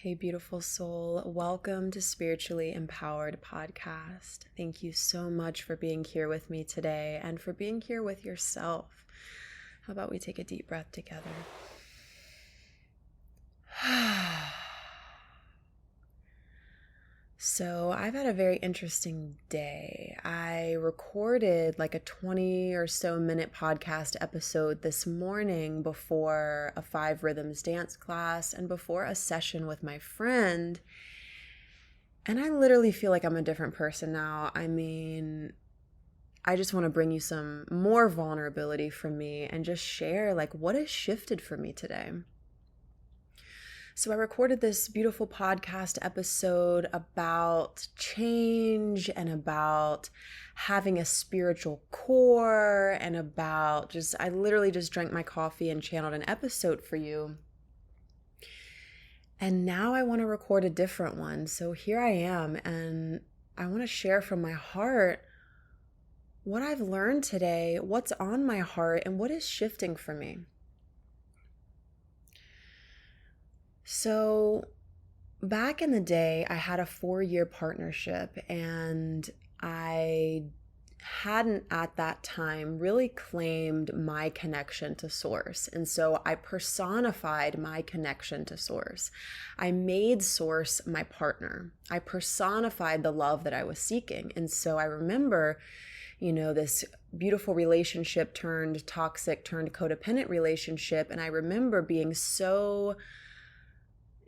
Hey, beautiful soul. Welcome to Spiritually Empowered Podcast. Thank you so much for being here with me today and for being here with yourself. How about we take a deep breath together? So I've had a very interesting day. I recorded like a 20 or so minute podcast episode this morning before a 5 rhythms dance class and before a session with my friend. And I literally feel like I'm a different person now. I mean, I just want to bring you some more vulnerability from me and just share like what has shifted for me today. So I recorded this beautiful podcast episode about change and about having a spiritual core and about I literally just drank my coffee and channeled an episode for you. And now I want to record a different one. So here I am, and I want to share from my heart what I've learned today, what's on my heart, and what is shifting for me. So back in the day, I had a 4-year partnership, and I hadn't at that time really claimed my connection to Source. And so I personified my connection to Source. I made Source my partner. I personified the love that I was seeking. And so I remember, this beautiful relationship turned toxic, turned codependent relationship. And I remember being so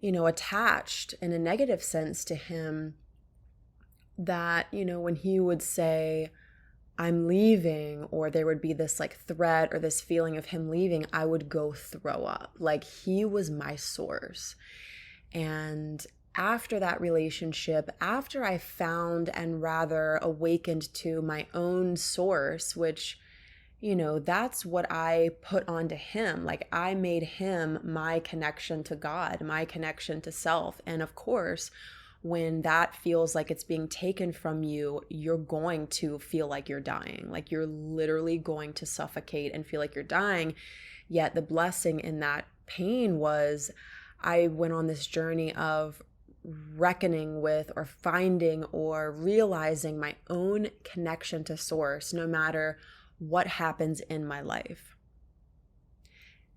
attached in a negative sense to him that, when he would say, I'm leaving, or there would be this like threat or this feeling of him leaving, I would go throw up. Like he was my source. And after that relationship, after I found and rather awakened to my own source, which that's what I put onto him. Like I made him my connection to God, my connection to self. And of course, when that feels like it's being taken from you, you're going to feel like you're dying. Like you're literally going to suffocate and feel like you're dying. Yet the blessing in that pain was I went on this journey of reckoning with or finding or realizing my own connection to Source, no matter what happens in my life.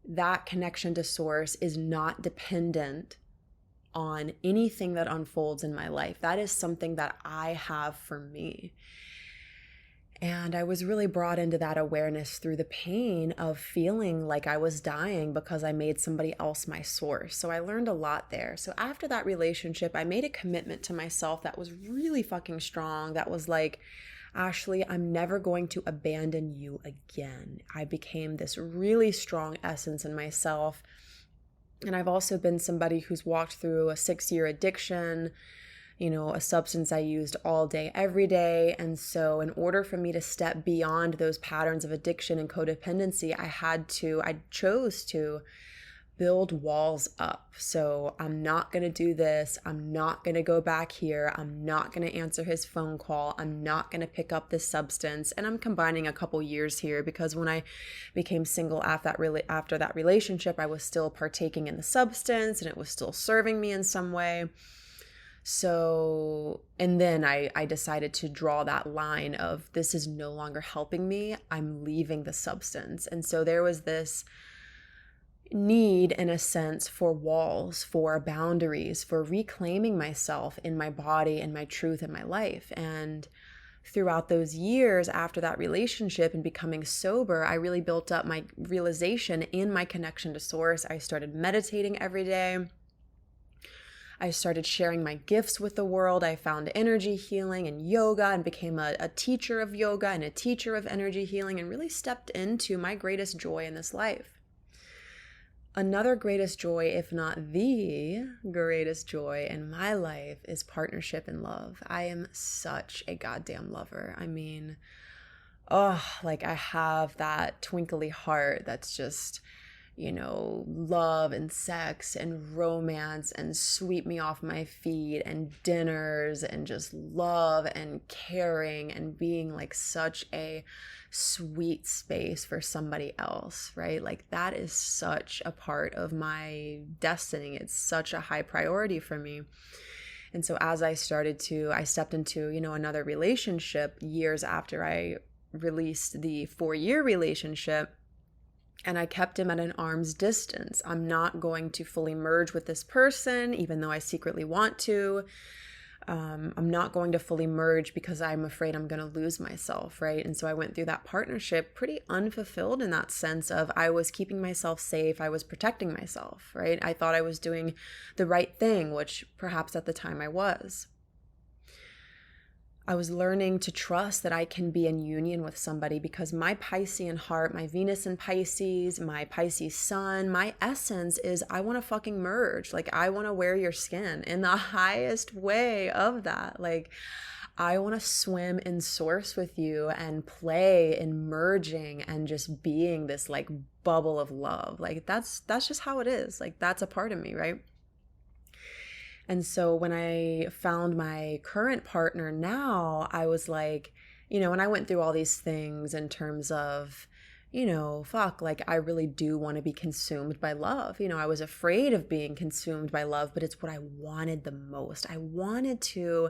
That connection to Source is not dependent on anything that unfolds in my life. That is something that I have for me. And I was really brought into that awareness through the pain of feeling like I was dying because I made somebody else my source. So I learned a lot there. So after that relationship, I made a commitment to myself that was really fucking strong. That was like, Ashley, I'm never going to abandon you again. I became this really strong essence in myself. And I've also been somebody who's walked through a 6-year addiction, a substance I used all day, every day. And so in order for me to step beyond those patterns of addiction and codependency, I chose to build walls up. So I'm not going to do this. I'm not going to go back here. I'm not going to answer his phone call. I'm not going to pick up this substance. And I'm combining a couple years here because when I became single after that relationship, I was still partaking in the substance and it was still serving me in some way. So, and then I decided to draw that line of this is no longer helping me. I'm leaving the substance. And so there was this need, in a sense, for walls, for boundaries, for reclaiming myself in my body and my truth in my life. And throughout those years after that relationship and becoming sober, I really built up my realization in my connection to Source. I started meditating every day. I started sharing my gifts with the world. I found energy healing and yoga and became a teacher of yoga and a teacher of energy healing and really stepped into my greatest joy in this life. Another greatest joy, if not the greatest joy in my life, is partnership and love. I am such a goddamn lover. I mean, I have that twinkly heart that's just, love and sex and romance and sweep me off my feet and dinners and just love and caring and being like such a sweet space for somebody else, right? Like that is such a part of my destiny. It's such a high priority for me. And so as I stepped into, another relationship years after I released the 4-year relationship, and I kept him at an arm's distance. I'm not going to fully merge with this person, even though I secretly want to. I'm not going to fully merge because I'm afraid I'm going to lose myself, right? And so I went through that partnership pretty unfulfilled in that sense of I was keeping myself safe. I was protecting myself, right? I thought I was doing the right thing, which perhaps at the time I was. I was learning to trust that I can be in union with somebody because my Piscean heart, my Venus in Pisces, my Pisces sun, my essence is I want to fucking merge. Like I want to wear your skin in the highest way of that. Like I want to swim in source with you and play in merging and just being this like bubble of love. Like that's just how it is. Like that's a part of me, right? And so when I found my current partner now, I was like, when I went through all these things in terms of, like I really do want to be consumed by love. I was afraid of being consumed by love, but it's what I wanted the most. I wanted to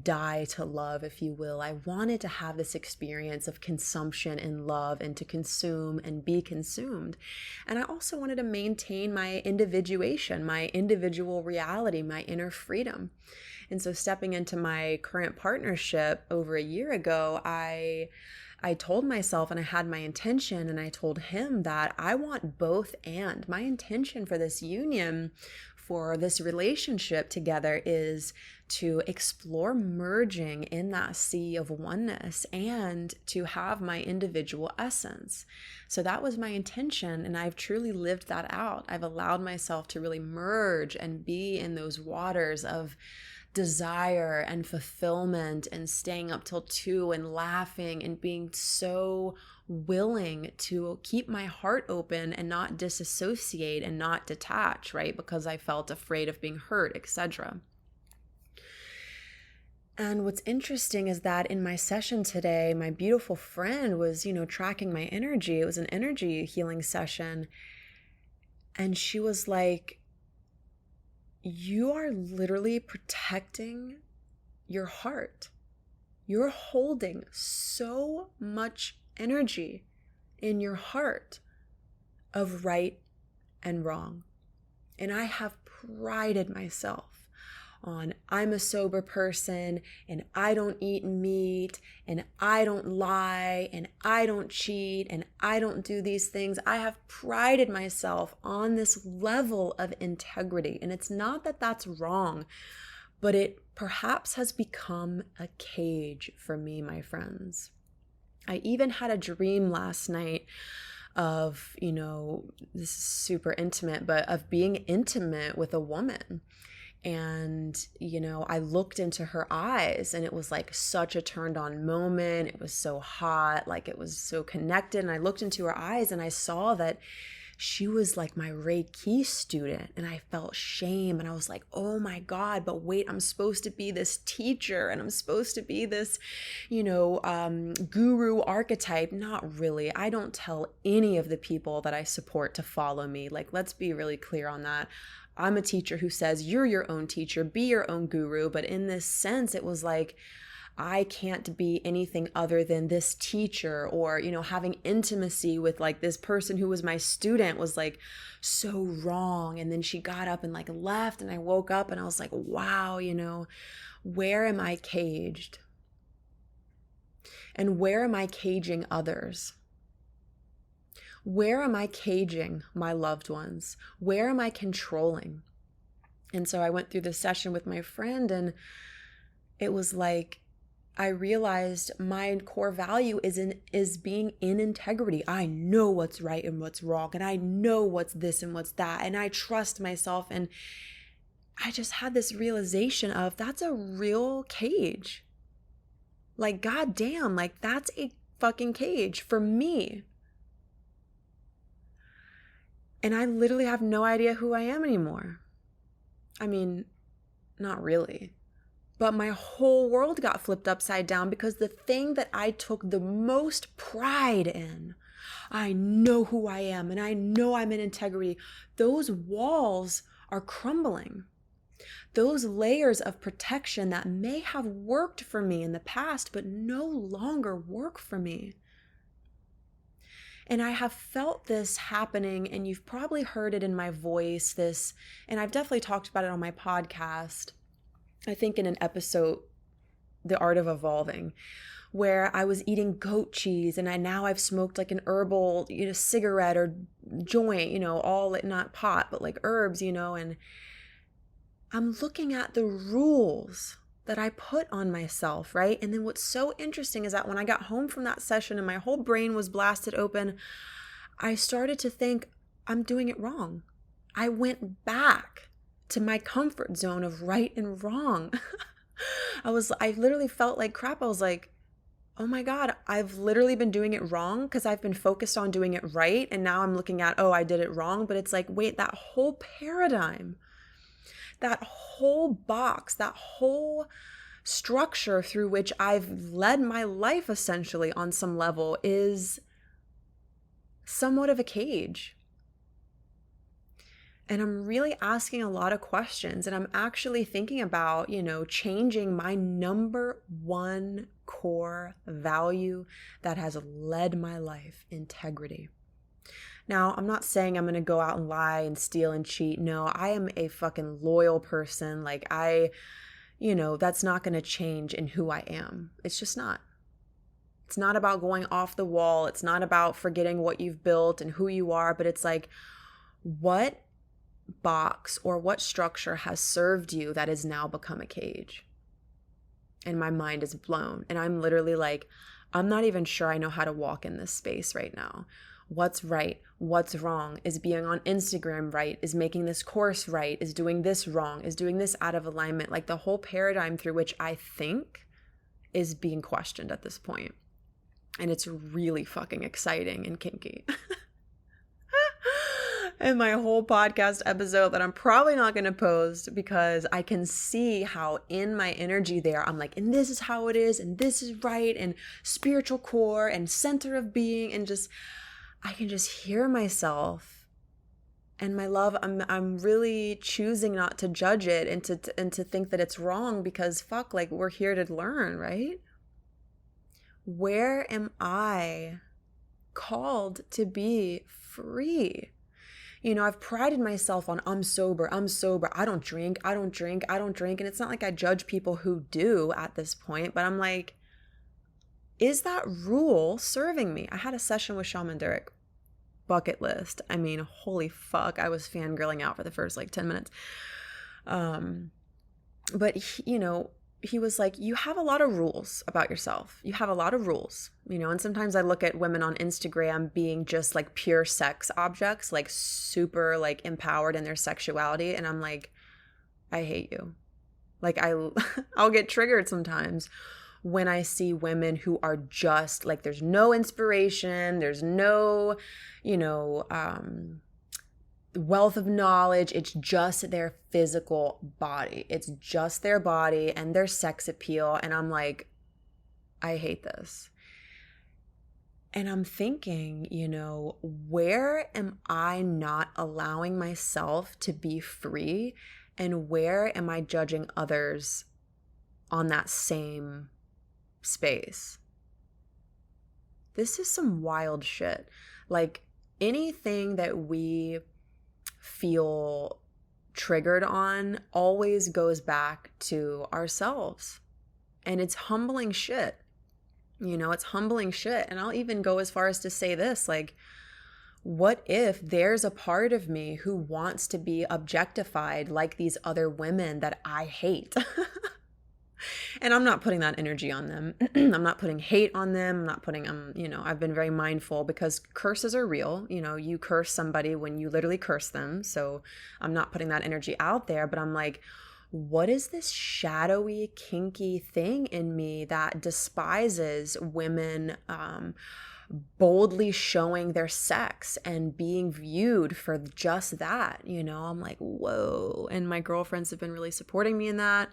die to love, if you will. I wanted to have this experience of consumption in love and to consume and be consumed. And I also wanted to maintain my individuation, my individual reality, my inner freedom. And so stepping into my current partnership over a year ago, I told myself, and I had my intention, and I told him that I want both. And my intention for this union, for this relationship together, is to explore merging in that sea of oneness and to have my individual essence. So that was my intention, and I've truly lived that out. I've allowed myself to really merge and be in those waters of desire and fulfillment and staying up till 2 and laughing and being so willing to keep my heart open and not disassociate and not detach, right? Because I felt afraid of being hurt, etc. And what's interesting is that in my session today, my beautiful friend was, tracking my energy. It was an energy healing session. And she was like, you are literally protecting your heart. You're holding so much energy in your heart of right and wrong. And I have prided myself on I'm a sober person and I don't eat meat and I don't lie and I don't cheat and I don't do these things. I have prided myself on this level of integrity. And it's not that that's wrong, but it perhaps has become a cage for me, my friends. I even had a dream last night of, this is super intimate, but of being intimate with a woman. And, I looked into her eyes and it was like such a turned on moment. It was so hot, like it was so connected. And I looked into her eyes and I saw that she was like my Reiki student, and I felt shame. And I was like, oh my God, but wait, I'm supposed to be this teacher and I'm supposed to be this, guru archetype. Not really. I don't tell any of the people that I support to follow me. Like, let's be really clear on that. I'm a teacher who says you're your own teacher, be your own guru. But in this sense, it was like, I can't be anything other than this teacher, or, having intimacy with like this person who was my student was like so wrong. And then she got up and like left, and I woke up and I was like, wow, where am I caged? And where am I caging others? Where am I caging my loved ones? Where am I controlling? And so I went through this session with my friend, and it was like, I realized my core value is being in integrity. I know what's right and what's wrong, and I know what's this and what's that, and I trust myself. And I just had this realization of that's a real cage. Like, goddamn, like that's a fucking cage for me. And I literally have no idea who I am anymore. I mean, not really. But my whole world got flipped upside down because the thing that I took the most pride in, I know who I am and I know I'm in integrity, those walls are crumbling. Those layers of protection that may have worked for me in the past but no longer work for me. And I have felt this happening, and you've probably heard it in my voice, and I've definitely talked about it on my podcast, I think in an episode, The Art of Evolving, where I was eating goat cheese and now I've smoked like an herbal, cigarette or joint, all not pot, but like herbs, and I'm looking at the rules that I put on myself, right? And then what's so interesting is that when I got home from that session and my whole brain was blasted open, I started to think, I'm doing it wrong. I went back to my comfort zone of right and wrong. I literally felt like crap. I was like, oh my God, I've literally been doing it wrong because I've been focused on doing it right. And now I'm looking at, oh, I did it wrong. But it's like, wait, that whole paradigm, that whole box, that whole structure through which I've led my life essentially on some level is somewhat of a cage. And I'm really asking a lot of questions, and I'm actually thinking about, changing my number one core value that has led my life: integrity. Now, I'm not saying I'm going to go out and lie and steal and cheat. No, I am a fucking loyal person. Like that's not going to change in who I am. It's just not. It's not about going off the wall. It's not about forgetting what you've built and who you are, but it's like, what box or what structure has served you that has now become a cage? And my mind is blown. And I'm literally like, I'm not even sure I know how to walk in this space right now. What's right? What's wrong? Is being on Instagram right? Is making this course right? Is doing this wrong? Is doing this out of alignment? Like the whole paradigm through which I think is being questioned at this point. And it's really fucking exciting and kinky. And my whole podcast episode that I'm probably not going to post because I can see how in my energy there, I'm like, and this is how it is, and this is right, and spiritual core and center of being, and just, I can just hear myself. And my love, I'm really choosing not to judge it and to think that it's wrong because fuck, like we're here to learn, right? Where am I called to be free? I've prided myself on I'm sober, I don't drink. And it's not like I judge people who do at this point, but I'm like, is that rule serving me? I had a session with Shaman Durek, bucket list. I mean, holy fuck, I was fangirling out for the first 10 minutes. But he was like, you have a lot of rules about yourself. You have a lot of rules, and sometimes I look at women on Instagram being just like pure sex objects, like super like empowered in their sexuality. And I'm like, I hate you. Like I'll get triggered sometimes when I see women who are just like, there's no inspiration. There's no, wealth of knowledge. It's just their physical body. It's just their body and their sex appeal. And I'm like, I hate this. And I'm thinking, where am I not allowing myself to be free? And where am I judging others on that same space? This is some wild shit. Like anything that we feel triggered on always goes back to ourselves. And it's humbling shit. It's humbling shit. And I'll even go as far as to say this, like, what if there's a part of me who wants to be objectified like these other women that I hate? And I'm not putting that energy on them. I'm not putting hate on them. I'm not putting, I've been very mindful because curses are real. You curse somebody when you literally curse them. So I'm not putting that energy out there, but I'm like, what is this shadowy, kinky thing in me that despises women, boldly showing their sex and being viewed for just that. I'm like, whoa. And my girlfriends have been really supporting me in that.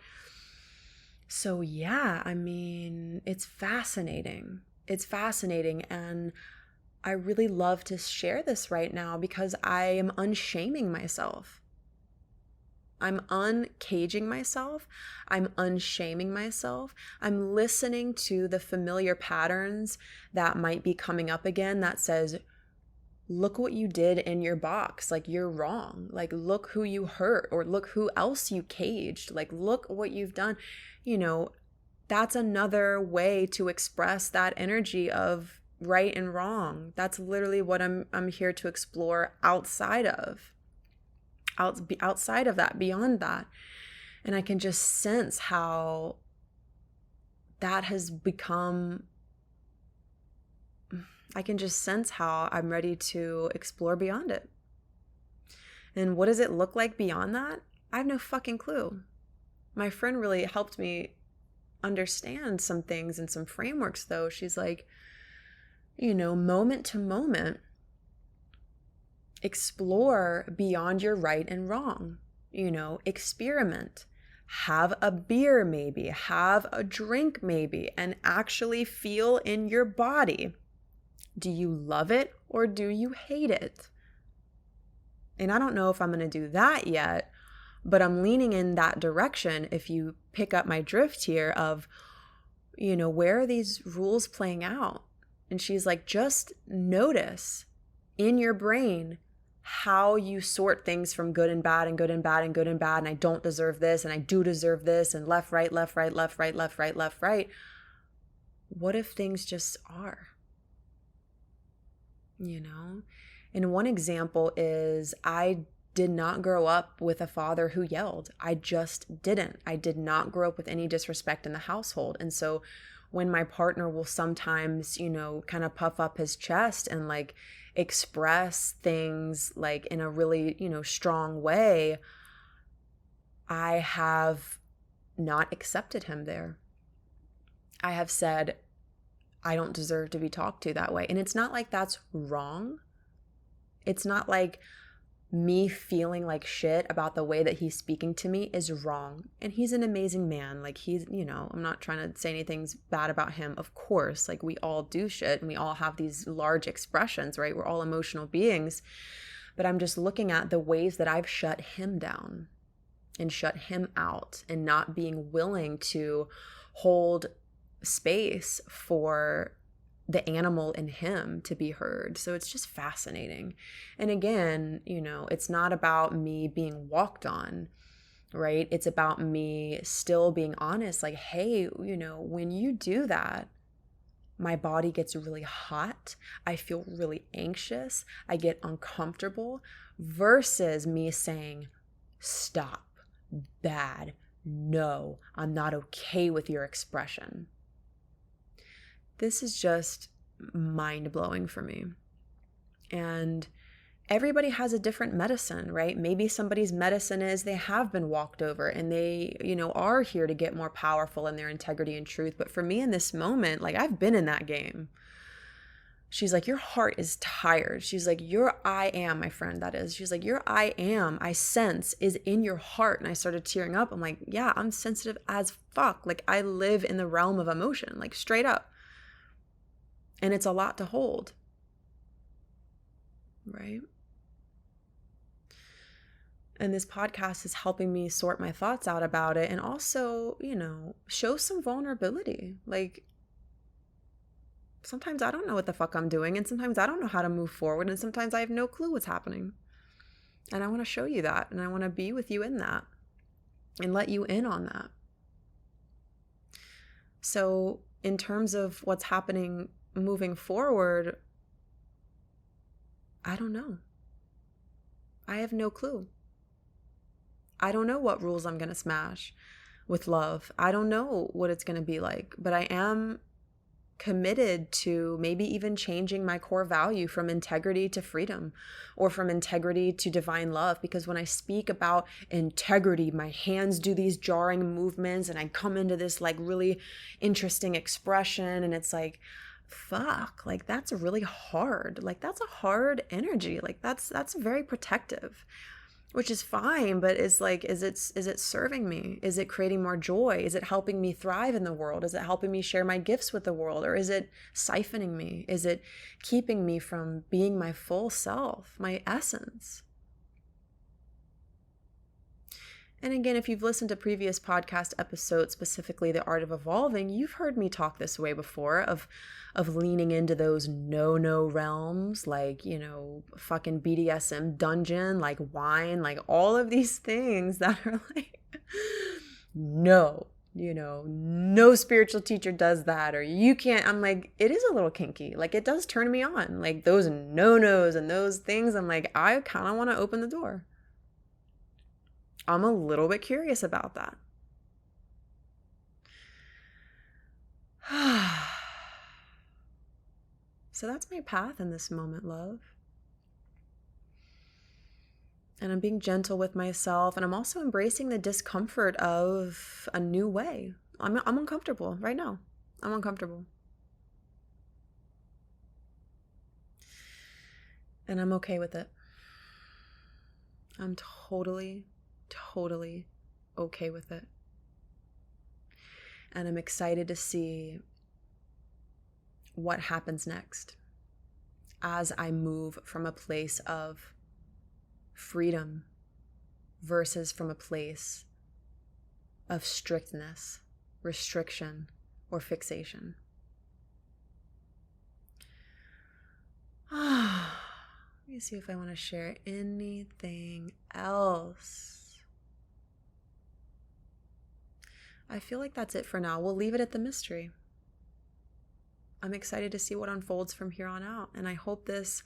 So yeah, it's fascinating. It's fascinating. And I really love to share this right now because I am unshaming myself. I'm uncaging myself. I'm unshaming myself. I'm listening to the familiar patterns that might be coming up again that says, look what you did in your box. Like, you're wrong. Like, look who you hurt, or look who else you caged. Like, look what you've done. That's another way to express that energy of right and wrong. That's literally what I'm here to explore outside of that, beyond that. And I can just sense how that has become, I can just sense how I'm ready to explore beyond it. And what does it look like beyond that? I have no fucking clue. My friend really helped me understand some things and some frameworks, though. She's like, moment to moment, explore beyond your right and wrong. Experiment. Have a beer maybe, have a drink maybe, and actually feel in your body. Do you love it or do you hate it? And I don't know if I'm going to do that yet, but I'm leaning in that direction. If you pick up my drift here of, where are these rules playing out? And she's like, just notice in your brain how you sort things from good and bad and good and bad and good and bad. And I don't deserve this and I do deserve this, and left, right, left, right, left, right, left, right, left, right. What if things just are? And one example is, I did not grow up with a father who yelled. I just didn't. I did not grow up with any disrespect in the household. And so when my partner will sometimes, kind of puff up his chest and like express things like in a really, strong way, I have not accepted him there. I have said, I don't deserve to be talked to that way. And it's not like that's wrong. It's not like me feeling like shit about the way that he's speaking to me is wrong. And he's an amazing man. Like, he's, I'm not trying to say anything bad about him. Of course, like, we all do shit and we all have these large expressions, right? We're all emotional beings. But I'm just looking at the ways that I've shut him down and shut him out, and not being willing to hold space for the animal in him to be heard. So it's just fascinating. And again, it's not about me being walked on, right? It's about me still being honest. Like, hey, when you do that, my body gets really hot. I feel really anxious. I get uncomfortable, versus me saying, stop, bad, no, I'm not okay with your expression. This is just mind-blowing for me. And everybody has a different medicine, right? Maybe somebody's medicine is they have been walked over and they, are here to get more powerful in their integrity and truth. But for me in this moment, like, I've been in that game. She's like, your heart is tired. She's like, your I am, my friend, that is. She's like, your I am, I sense, is in your heart. And I started tearing up. I'm like, yeah, I'm sensitive as fuck. Like, I live in the realm of emotion, like, straight up. And it's a lot to hold, right? And this podcast is helping me sort my thoughts out about it, and also, show some vulnerability. Like, sometimes I don't know what the fuck I'm doing, and sometimes I don't know how to move forward, and sometimes I have no clue what's happening. And I want to show you that, and I want to be with you in that and let you in on that. So in terms of what's happening moving forward, I don't know. I have no clue. I don't know what rules I'm going to smash with love. I don't know what it's going to be like, but I am committed to maybe even changing my core value from integrity to freedom, or from integrity to divine love. Because when I speak about integrity, my hands do these jarring movements and I come into this like really interesting expression, and it's like, fuck, like that's really hard. Like that's a hard energy. Like that's very protective, which is fine, but it's like, is it serving me? Is it creating more joy? Is it helping me thrive in the world? Is it helping me share my gifts with the world? Or is it siphoning me? Is it keeping me from being my full self, my essence? And again, if you've listened to previous podcast episodes, specifically The Art of Evolving, you've heard me talk this way before of leaning into those no realms, like, you know, fucking BDSM dungeon, like wine, like all of these things that are like, no, you know, no spiritual teacher does that, or you can't. I'm like, it is a little kinky. Like it does turn me on. Like those no-nos and those things, I'm like, I kind of want to open the door. I'm a little bit curious about that. So that's my path in this moment, love. And I'm being gentle with myself, and I'm also embracing the discomfort of a new way. I'm uncomfortable right now. I'm uncomfortable. And I'm okay with it. I'm totally okay with it. And I'm excited to see what happens next as I move from a place of freedom versus from a place of strictness, restriction, or fixation. Let me see if I want to share anything else. I feel like that's it for now. We'll leave it at the mystery. I'm excited to see what unfolds from here on out. And I hope this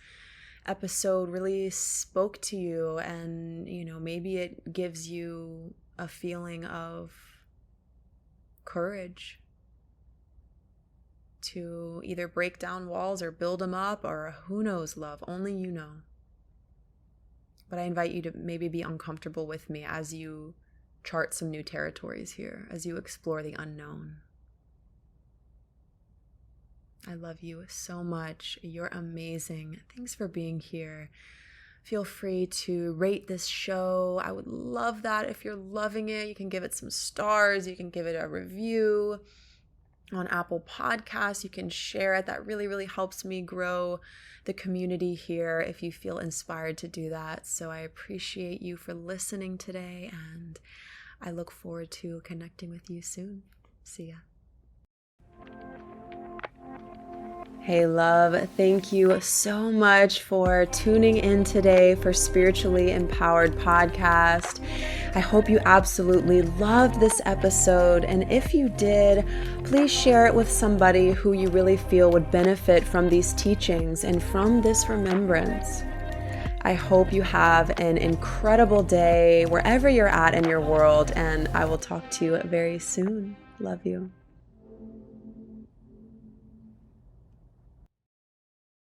episode really spoke to you, and, you know, maybe it gives you a feeling of courage to either break down walls or build them up, or who knows, love, only you know. But I invite you to maybe be uncomfortable with me as you chart some new territories here, as you explore the unknown. I love you so much. You're amazing. Thanks for being here. Feel free to rate this show. I would love that. If you're loving it, you can give it some stars. You can give it a review on Apple Podcasts. You can share it. That really, really helps me grow the community here if you feel inspired to do that. So I appreciate you for listening today, and I look forward to connecting with you soon. See ya. Hey love, thank you so much for tuning in today for Spiritually Empowered Podcast. I hope you absolutely loved this episode, and if you did, please share it with somebody who you really feel would benefit from these teachings and from this remembrance. I hope you have an incredible day wherever you're at in your world, and I will talk to you very soon. Love you.